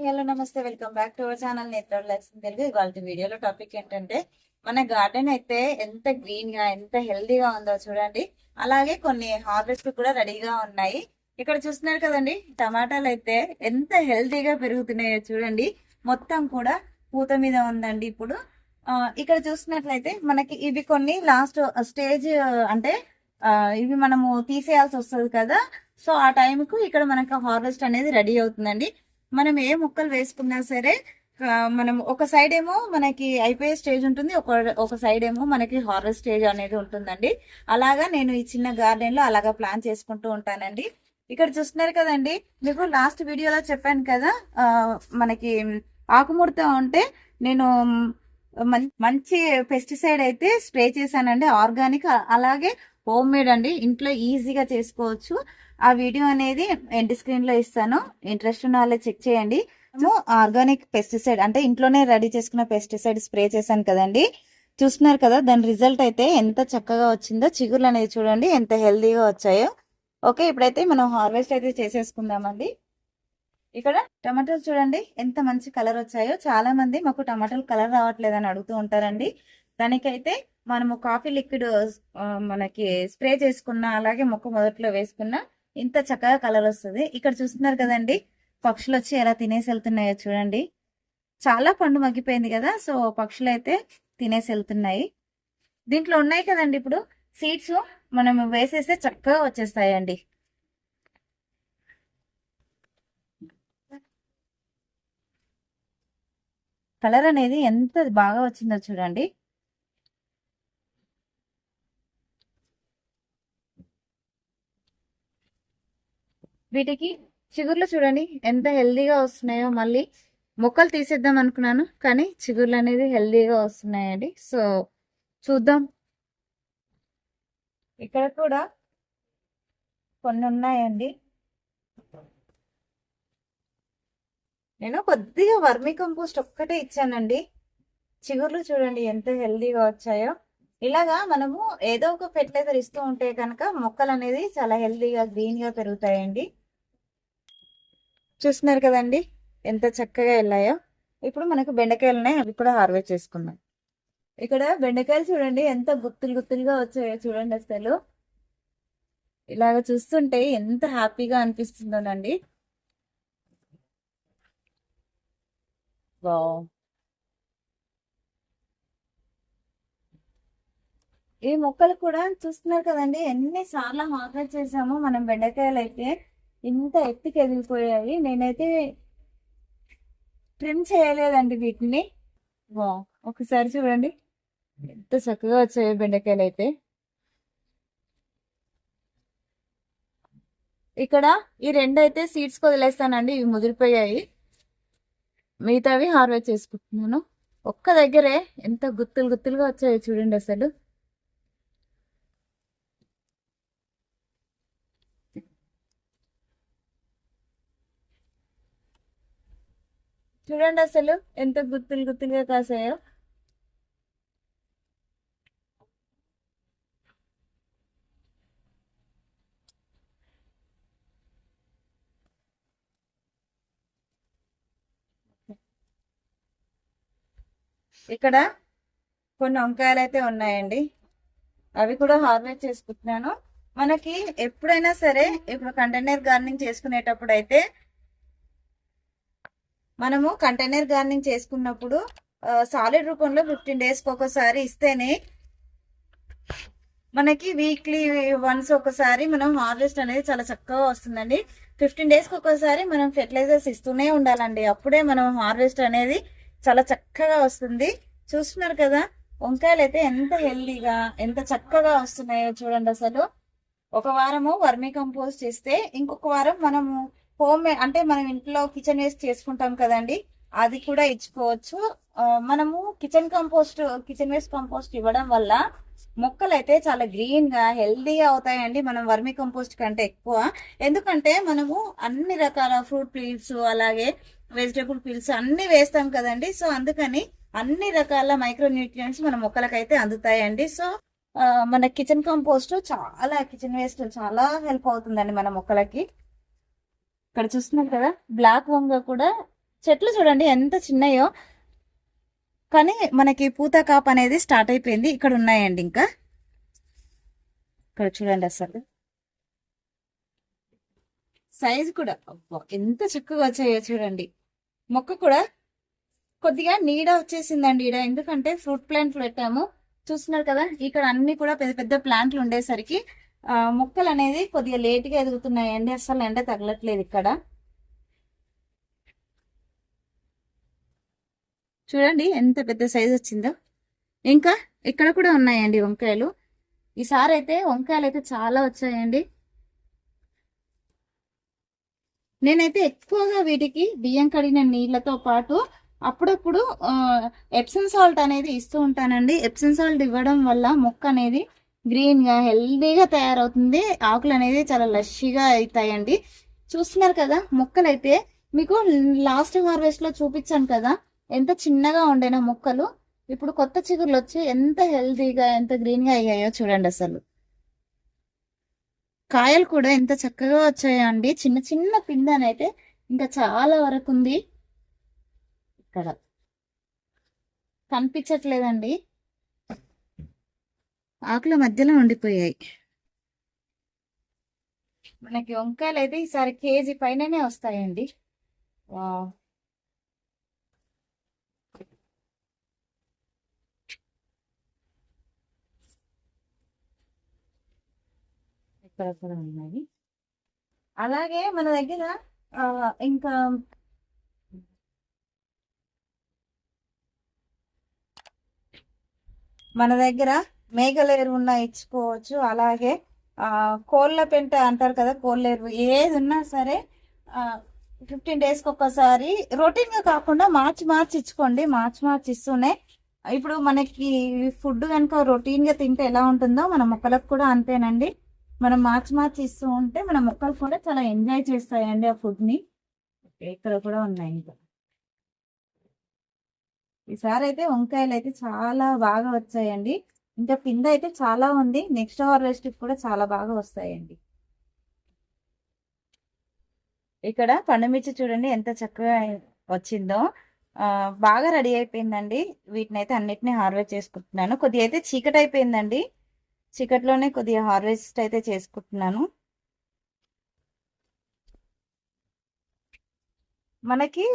Hello నమస్తే, welcome back to our channel నేత్ర లక్ష్మి తెలుగు. ఇవాళ వీడియోలో టాపిక్ ఏంటంటే మన గార్డెన్ అయితే ఎంత గ్రీన్ గా ఎంత హెల్దీగా ఉందో చూడండి. అలాగే కొన్ని హార్వెస్ట్ కూడా రెడీగా ఉన్నాయి. ఇక్కడ చూస్తున్నారు కదండి, టమాటాలు అయితే ఎంత హెల్దీగా పెరుగుతున్నాయో చూడండి. మొత్తం కూడా పూత మీద ఉందండి. ఇప్పుడు ఇక్కడ చూసినట్లయితే మనకి ఇవి కొన్ని లాస్ట్ స్టేజ్, అంటే ఇవి మనము తీసేయాల్సి వస్తుంది కదా. సో ఆ టైంకు ఇక్కడ మనకు హార్వెస్ట్ అనేది రెడీ అవుతుందండి. మనం ఏ మొక్కలు వేసుకున్నా సరే మనం ఒక సైడ్ ఏమో మనకి అయిపోయే స్టేజ్ ఉంటుంది, ఒక సైడ్ ఏమో మనకి హార్వెస్ట్ స్టేజ్ అనేది ఉంటుందండి. అలాగా నేను ఈ చిన్న గార్డెన్ లో అలాగా ప్లాన్ చేసుకుంటూ ఉంటానండి. ఇక్కడ చూస్తున్నారు కదండి, మీకు లాస్ట్ వీడియోలో చెప్పాను కదా, మనకి ఆకుముడత ఉంటే నేను మంచి పెస్టిసైడ్ అయితే స్ప్రే చేశానండి, ఆర్గానిక్. అలాగే హోమ్ మేడ్ అండి, ఇంట్లో ఈజీగా చేసుకోవచ్చు. ఆ వీడియో అనేది ఎండ్ స్క్రీన్ లో ఇస్తాను, ఇంట్రెస్ట్ ఉన్న వాళ్ళే చెక్ చేయండి. ఆర్గానిక్ పెస్టిసైడ్ అంటే ఇంట్లోనే రెడీ చేసుకున్న పెస్టిసైడ్ స్ప్రే చేశాను కదండి. చూస్తున్నారు కదా, దాని రిజల్ట్ అయితే ఎంత చక్కగా వచ్చిందో. చిగుర్లు అనేది చూడండి ఎంత హెల్దీగా వచ్చాయో. ఓకే, ఇప్పుడైతే మనం హార్వెస్ట్ అయితే చేసేసుకుందామండి. ఇక్కడ టమాటాలు చూడండి ఎంత మంచి కలర్ వచ్చాయో. చాలా మంది మాకు టమాటాలు కలర్ రావట్లేదని అడుగుతూ ఉంటారండి. దానికైతే మనము కాఫీ లిక్విడ్ మనకి స్ప్రే చేసుకున్న, అలాగే మొక్క మొదట్లో వేసుకున్న ఇంత చక్కగా కలర్ వస్తుంది. ఇక్కడ చూస్తున్నారు కదండి, పక్షులు వచ్చి ఎలా తినేసి వెళ్తున్నాయో చూడండి. చాలా పండు మగ్గిపోయింది కదా, సో పక్షులు అయితే తినేసి వెళ్తున్నాయి. దీంట్లో ఉన్నాయి కదండి ఇప్పుడు సీడ్స్, మనం వేసేస్తే చక్కగా వచ్చేస్తాయండి. కలర్ అనేది ఎంత బాగా వచ్చిందో చూడండి. వీటికి చిగుర్లు చూడండి ఎంత హెల్దీగా వస్తున్నాయో. మళ్ళీ మొక్కలు తీసేద్దాం అనుకున్నాను, కానీ చిగుర్లు అనేది హెల్దీగా వస్తున్నాయండి. సో చూద్దాం. ఇక్కడ కూడా కొన్ని ఉన్నాయండి. నేను కొద్దిగా వర్మీ కంపోస్ట్ ఒక్కటే ఇచ్చానండి. చిగుర్లు చూడండి ఎంత హెల్దీగా వచ్చాయో. ఇలాగా మనము ఏదో ఒక ఫెర్టిలైజర్ ఇస్తూ ఉంటే కనుక మొక్కలు అనేది చాలా హెల్దీగా గ్రీన్ గా పెరుగుతాయండి. చూస్తున్నారు కదండి ఎంత చక్కగా వెళ్ళాయో. ఇప్పుడు మనకు బెండకాయలు ఉన్నాయి, అవి కూడా హార్వెస్ట్ చేసుకున్నాం. ఇక్కడ బెండకాయలు చూడండి ఎంత గుత్తులుగా వచ్చాయో చూడండి. అసలు ఇలాగ చూస్తుంటే ఎంత హ్యాపీగా అనిపిస్తుందోనండి. వావ్, ఈ మొక్కలు కూడా చూస్తున్నారు కదండి ఎన్నిసార్లు హార్వెస్ట్ చేసాము మనం. బెండకాయలు అయితే ఇంత ఎత్తుకి ఎదిగిపోయాయి. నేనైతే ట్రిమ్ చేయలేదండి వీటిని. వా, ఒకసారి చూడండి ఎంత చక్కగా వచ్చాయి బెండకాయలు అయితే. ఇక్కడ ఈ రెండు అయితే సీడ్స్ వదిలేస్తానండి, ఇవి ముదిరిపోయాయి. మిగతావి హార్వెస్ట్ చేసుకుంటున్నాను. ఒక్క దగ్గరే ఎంత గుత్తులుగా వచ్చాయో చూడండి. అసలు చూడండి అసలు ఎంత గుత్తులుగా కాసాయో. ఇక్కడ కొన్ని వంకాయలు అయితే ఉన్నాయండి, అవి కూడా హార్వెస్ట్ చేసుకుంటున్నాను. మనకి ఎప్పుడైనా సరే ఇప్పుడు కంటైనర్ గార్డెనింగ్ చేసుకునేటప్పుడు అయితే మనము కంటైనర్ గార్డెనింగ్ చేసుకున్నప్పుడు సాలిడ్ రూపంలో 15 డేస్కి ఒకసారి ఇస్తేనే మనకి వీక్లీ వన్స్ ఒకసారి మనం హార్వెస్ట్ అనేది చాలా చక్కగా వస్తుందండి. 15 డేస్కి ఒకసారి మనం ఫెర్టిలైజర్స్ ఇస్తూనే ఉండాలండి, అప్పుడే మనం హార్వెస్ట్ అనేది చాలా చక్కగా వస్తుంది. చూస్తున్నారు కదా వంకాయలు అయితే ఎంత హెల్దీగా ఎంత చక్కగా వస్తున్నాయో చూడండి. అసలు ఒక వారము వర్మీ కంపోస్ట్ చేస్తే ఇంకొక వారం మనము హోమ్ అంటే మనం ఇంట్లో కిచెన్ వేస్ట్ చేసుకుంటాం కదండి, అది కూడా ఇచ్చుకోవచ్చు. మనము కిచెన్ వేస్ట్ కంపోస్ట్ ఇవ్వడం వల్ల మొక్కలు అయితే చాలా గ్రీన్ గా హెల్దీగా అవుతాయండి, మనం వర్మీ కంపోస్ట్ కంటే ఎక్కువ. ఎందుకంటే మనము అన్ని రకాల ఫ్రూట్ పీల్స్ అలాగే వెజిటేబుల్ పీల్స్ అన్ని వేస్తాం కదండి. సో అందుకని అన్ని రకాల మైక్రో న్యూట్రియంట్స్ మన మొక్కలకైతే అందుతాయండి. సో మన కిచెన్ వేస్ట్ చాలా హెల్ప్ అవుతుందండి మన మొక్కలకి. ఇక్కడ చూస్తున్నాం కదా, బ్లాక్ వంగ కూడా చెట్లు చూడండి ఎంత చిన్నయో, కానీ మనకి పూత కాపు అనేది స్టార్ట్ అయిపోయింది. ఇక్కడ ఉన్నాయండి ఇంకా. ఇక్కడ చూడండి అసలు సైజు కూడా ఎంత చక్కగా వచ్చాయో చూడండి. మొక్క కూడా కొద్దిగా నీడ వచ్చేసిందండి ఈడ, ఎందుకంటే ఫ్రూట్ ప్లాంట్లు పెట్టాము. చూస్తున్నారు కదా, ఇక్కడ అన్ని కూడా పెద్ద పెద్ద ప్లాంట్లు ఉండేసరికి మొక్కలు అనేది కొద్దిగా లేట్గా ఎదుగుతున్నాయండి. అసలు ఎండ తగలట్లేదు ఇక్కడ. చూడండి ఎంత పెద్ద సైజు వచ్చిందో. ఇంకా ఇక్కడ కూడా ఉన్నాయండి వంకాయలు. ఈసారి అయితే వంకాయలు అయితే చాలా వచ్చాయండి. నేనైతే ఎక్కువగా వీటికి బియ్యం కడిగిన నీళ్ళతో పాటు అప్పుడప్పుడు ఎప్సమ్ సాల్ట్ అనేది ఇస్తూ ఉంటానండి. ఎప్సమ్ సాల్ట్ ఇవ్వడం వల్ల మొక్క అనేది గ్రీన్ గా హెల్దీగా తయారవుతుంది. ఆకులు అనేది చాలా లష్గా అవుతాయండి. చూస్తున్నారు కదా, మొక్కలు అయితే మీకు లాస్ట్ హార్వెస్ట్ లో చూపించాను కదా ఎంత చిన్నగా ఉండేనా మొక్కలు. ఇప్పుడు కొత్త చిగుర్లు వచ్చి ఎంత హెల్దీగా ఎంత గ్రీన్ గా అయ్యాయో చూడండి. అసలు కాయలు కూడా ఎంత చక్కగా వచ్చాయో అండి. చిన్న చిన్న పిందెనైతే ఇంకా చాలా వరకు ఉంది. ఇక్కడ కనిపించట్లేదండి, ఆకుల మధ్యలో ఉండిపోయాయి. మనకి వంకాయలు అయితే ఈసారి కేజీ పైననే వస్తాయండి. ఇక్కడ కూడా ఉన్నాయి. అలాగే మన దగ్గర ఇంకా మేకల ఎరువున్నా ఇచ్చుకోవచ్చు. అలాగే కోళ్ళ పెంట అంటారు కదా, కోళ్ళ ఎరువు ఏది ఉన్నా సరే 15 daysకి ఒక్కసారి రొటీన్ గా కాకుండా మార్చి ఇచ్చుకోండి. మార్చి ఇస్తూనే ఇప్పుడు మనకి ఫుడ్ కనుక రొటీన్ గా తింటే ఎలా ఉంటుందో మన మొక్కలకు కూడా అంతేనండి. మనం మార్చి ఇస్తూ ఉంటే మన మొక్కలు కూడా చాలా ఎంజాయ్ చేస్తాయండి ఆ ఫుడ్ ని. ఇక్కడ కూడా ఉన్నాయి. ఇంకా ఈసారి అయితే వంకాయలు అయితే చాలా బాగా వచ్చాయండి. ఇంకా పింద అయితే చాలా ఉంది. నెక్స్ట్ హార్వెస్ట్ కూడా చాలా బాగా వస్తాయండి. ఇక్కడ పండుమిర్చి చూడండి ఎంత చక్కగా వచ్చిందో. బాగా రెడీ అయిపోయిందండి. వీటిని అయితే అన్నిటిని హార్వెస్ట్ చేసుకుంటున్నాను. కొద్దిగా అయితే చీకటి అయిపోయిందండి, చీకట్లోనే కొద్దిగా హార్వెస్ట్ అయితే చేసుకుంటున్నాను. మనకి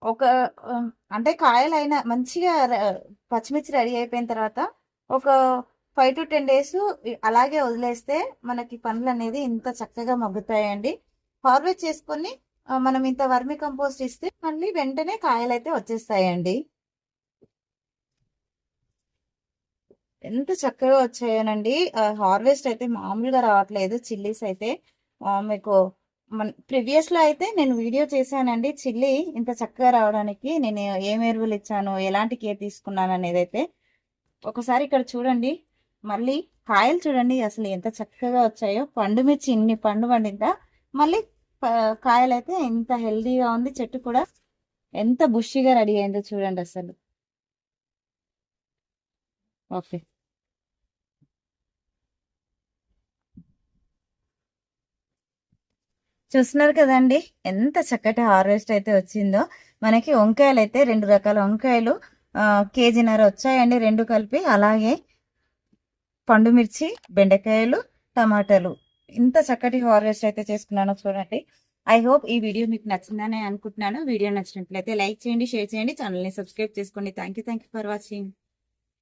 ఒక అంటే కాయలైనా మంచిగా పచ్చిమిర్చి రెడీ అయిపోయిన తర్వాత ఒక 5 to 10 days అలాగే వదిలేస్తే మనకి పండ్లు అనేది ఇంత చక్కగా మగ్గుతాయండి. హార్వెస్ట్ చేసుకొని మనం ఇంత వర్మి కంపోస్ట్ ఇస్తే మళ్ళీ వెంటనే కాయలు అయితే వచ్చేస్తాయండి. ఎంత చక్కగా వచ్చాయోనండి. హార్వెస్ట్ అయితే మామూలుగా రావట్లేదు. చిల్లీస్ అయితే మీకు ప్రీవియస్ లో అయితే నేను వీడియో చేశానండి. చిల్లీ ఇంత చక్కగా రావడానికి నేను ఏం ఎరువులు ఇచ్చాను, ఎలాంటి కేర్ తీసుకున్నాను అనేది అయితే ఒకసారి ఇక్కడ చూడండి. మళ్ళీ కాయలు చూడండి అసలు ఎంత చక్కగా వచ్చాయో. పండు మిర్చి ఇన్ని పండు పండిందా, మళ్ళీ కాయలు అయితే ఎంత హెల్దీగా ఉంది. చెట్టు కూడా ఎంత బుషిగా రెడీ అయిందో చూడండి అసలు. ఓకే, చూస్తున్నారు కదండి ఎంత చక్కటి హార్వెస్ట్ అయితే వచ్చిందో. మనకి వంకాయలు అయితే 2 రకాల వంకాయలు కేజీన్నర వచ్చాయండి, 2 కలిపి. అలాగే పండుమిర్చి, బెండకాయలు, టమాటాలు ఇంత చక్కటి హార్వెస్ట్ అయితే చేసుకున్నాను చూడండి. ఐ హోప్ ఈ వీడియో మీకు నచ్చిందని అనుకుంటున్నాను. వీడియో నచ్చినట్లయితే లైక్ చేయండి, షేర్ చేయండి, ఛానల్ని సబ్స్క్రైబ్ చేసుకోండి. Thank you for watching.